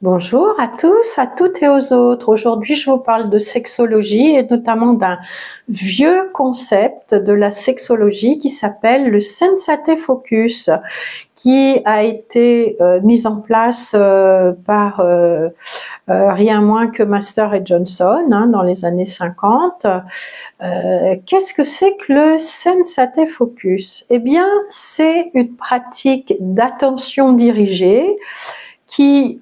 Bonjour à tous, à toutes et aux autres. Aujourd'hui, je vous parle de sexologie et notamment d'un vieux concept de la sexologie qui s'appelle le Sensate Focus, qui a été mis en place par rien moins que Master et Johnson dans les années 50. Qu'est-ce que c'est que le Sensate Focus? Eh bien, c'est une pratique d'attention dirigée qui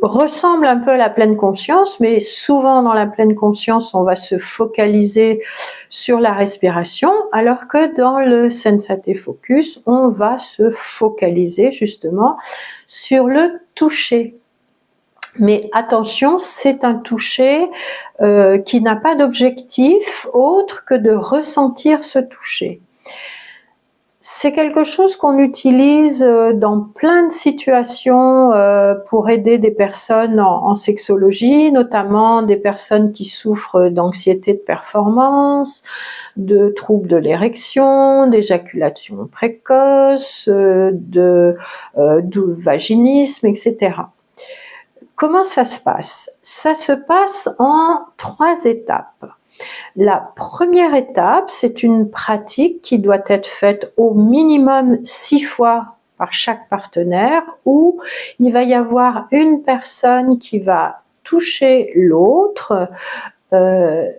ressemble un peu à la pleine conscience, mais souvent dans la pleine conscience, on va se focaliser sur la respiration, alors que dans le Sensate Focus, on va se focaliser justement sur le toucher. Mais attention, c'est un toucher qui n'a pas d'objectif autre que de ressentir ce toucher. C'est quelque chose qu'on utilise dans plein de situations pour aider des personnes en sexologie, notamment des personnes qui souffrent d'anxiété de performance, de troubles de l'érection, d'éjaculation précoce, de vaginisme, etc. Comment ça se passe? Ça se passe en 3 étapes. La première étape, c'est une pratique qui doit être faite au minimum 6 fois par chaque partenaire, où il va y avoir une personne qui va toucher l'autre. Elle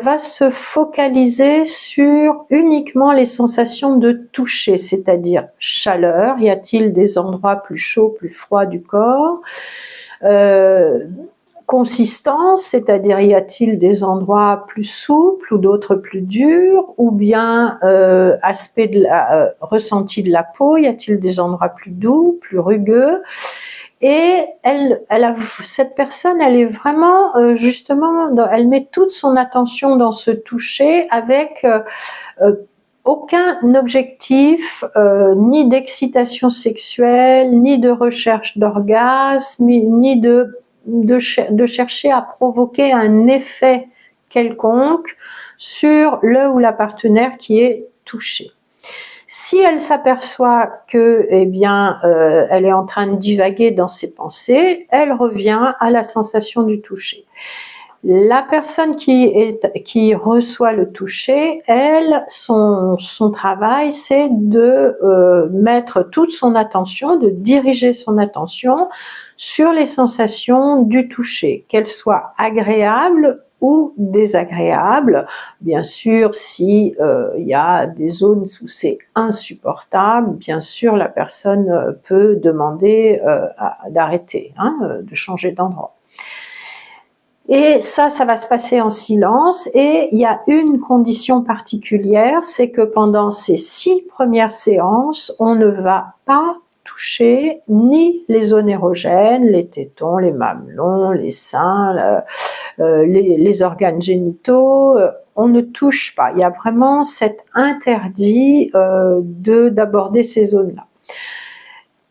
va se focaliser sur uniquement les sensations de toucher, c'est-à-dire chaleur, y a-t-il des endroits plus chauds, plus froids du corps, consistance, c'est-à-dire y a-t-il des endroits plus souples ou d'autres plus durs, ou bien aspect de ressenti de la peau, y a-t-il des endroits plus doux, plus rugueux. Et cette personne, elle est vraiment justement, elle met toute son attention dans ce toucher avec aucun objectif, ni d'excitation sexuelle, ni de recherche d'orgasme, ni de chercher à provoquer un effet quelconque sur le ou la partenaire qui est touché. Si elle s'aperçoit que, elle est en train de divaguer dans ses pensées, elle revient à la sensation du toucher. La personne qui reçoit le toucher, elle, son travail, c'est de mettre toute son attention, de diriger son attention sur les sensations du toucher, qu'elles soient agréables ou désagréables. Bien sûr, si y a des zones où c'est insupportable, bien sûr, la personne peut demander d'arrêter, de changer d'endroit. Et ça va se passer en silence, et il y a une condition particulière, c'est que pendant ces 6 premières séances, on ne va pas toucher ni les zones érogènes, les tétons, les mamelons, les seins, les organes génitaux, on ne touche pas. Il y a vraiment cet interdit d'aborder ces zones-là.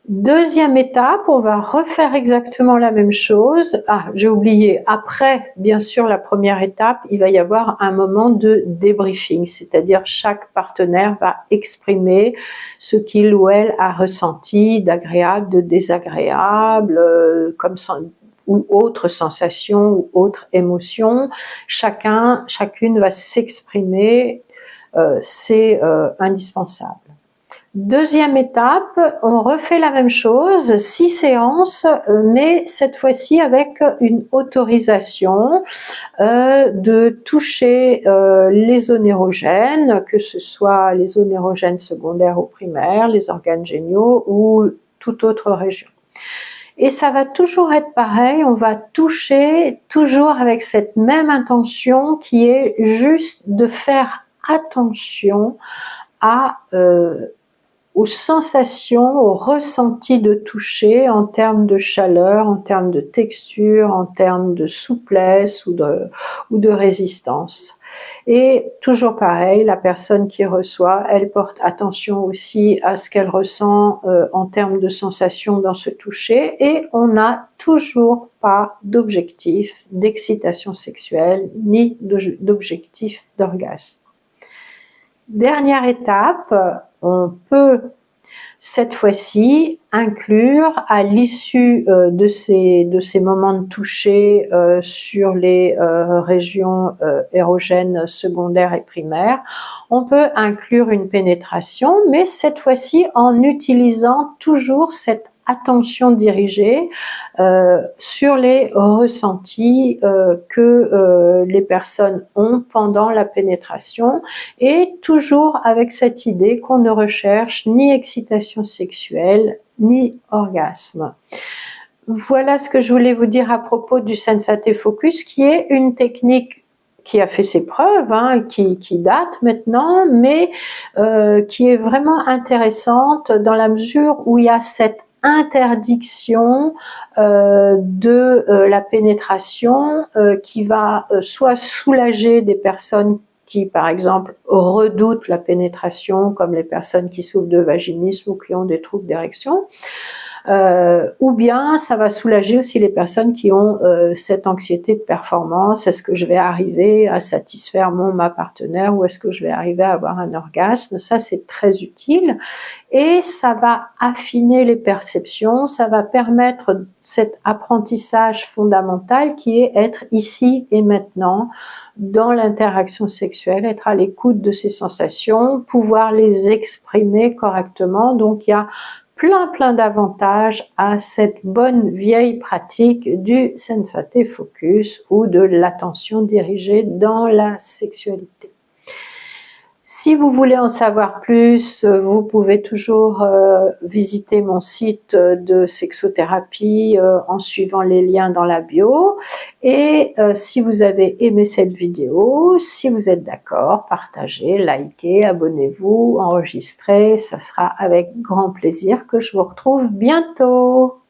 Deuxième étape, on va refaire exactement la même chose. Ah, j'ai oublié, après, bien sûr, la première étape, il va y avoir un moment de débriefing, c'est-à-dire chaque partenaire va exprimer ce qu'il ou elle a ressenti d'agréable, de désagréable, ou autre sensation ou autre émotion. Chacune va s'exprimer, c'est indispensable. Deuxième étape, on refait la même chose, 6 séances, mais cette fois-ci avec une autorisation de toucher les zones érogènes, que ce soit les zones érogènes secondaires ou primaires, les organes géniaux ou toute autre région. Et ça va toujours être pareil, on va toucher toujours avec cette même intention qui est juste de faire attention aux sensations, aux ressentis de toucher en termes de chaleur, en termes de texture, en termes de souplesse ou de résistance. Et toujours pareil, la personne qui reçoit, elle porte attention aussi à ce qu'elle ressent en termes de sensations dans ce toucher, et on n'a toujours pas d'objectif d'excitation sexuelle ni d'objectif d'orgasme. Dernière étape, on peut cette fois-ci inclure à l'issue de ces moments de toucher sur les régions érogènes secondaires et primaires, on peut inclure une pénétration, mais cette fois-ci en utilisant toujours cette attention dirigée sur les ressentis que les personnes ont pendant la pénétration, et toujours avec cette idée qu'on ne recherche ni excitation sexuelle ni orgasme. Voilà ce que je voulais vous dire à propos du Sensate Focus, qui est une technique qui a fait ses preuves, hein, qui date maintenant, mais qui est vraiment intéressante dans la mesure où il y a cette interdiction de la pénétration qui va soit soulager des personnes qui, par exemple, redoutent la pénétration, comme les personnes qui souffrent de vaginisme ou qui ont des troubles d'érection, ou bien ça va soulager aussi les personnes qui ont cette anxiété de performance. Est-ce que je vais arriver à satisfaire ma partenaire, ou est-ce que je vais arriver à avoir un orgasme? Ça, c'est très utile, et ça va affiner les perceptions, ça va permettre cet apprentissage fondamental qui est être ici et maintenant dans l'interaction sexuelle, être à l'écoute de ces sensations, pouvoir les exprimer correctement. Donc il y a plein d'avantages à cette bonne vieille pratique du Sensate Focus ou de l'attention dirigée dans la sexualité. Si vous voulez en savoir plus, vous pouvez toujours visiter mon site de sexothérapie en suivant les liens dans la bio. Et si vous avez aimé cette vidéo, si vous êtes d'accord, partagez, likez, abonnez-vous, enregistrez. Ça sera avec grand plaisir que je vous retrouve bientôt.